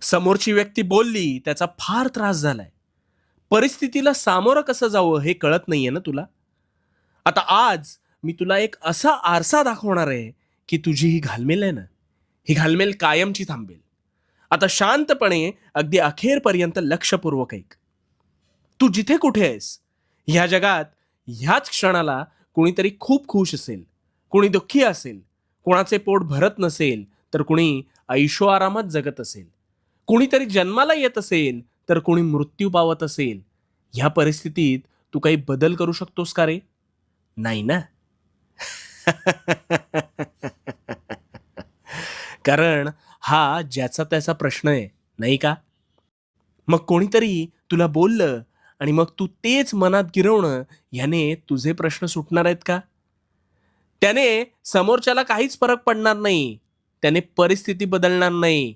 समोरची व्यक्ती बोलली, त्याचा फार त्रास झालाय. परिस्थितीला सामोरं कसं जावं हे कळत नाहीये ना तुला? आता आज मी तुला एक असा आरसा दाखवणार आहे, की तुझी ही घालमेल आहे ना, ही घालमेल कायमची थांबेल. आता शांतपणे अगदी अखेरपर्यंत लक्षपूर्वक ऐक. तू जिथे कुठे आहेस, ह्या जगात ह्याच क्षणाला कुणीतरी खूप खुश असेल, कुणी दुःखी असेल, कोणाचे पोट भरत नसेल, तर कुणी ऐशोआरामात जगत असेल. कुणीतरी जन्माला येत असेल, तर कुणी मृत्यू पावत असेल. ह्या परिस्थितीत तू काही बदल करू शकतोस का रे? नाही ना? कारण हा ज्याचा त्याचा प्रश्न आहे, नाही का? मग कोणीतरी तुला बोललं आणि मग तू तेच मनात गिरवणं, ह्याने तुझे प्रश्न सुटणार आहेत का? त्याने समोरच्याला काहीच फरक पडणार नाही. त्याने परिस्थिती बदलणार नाही.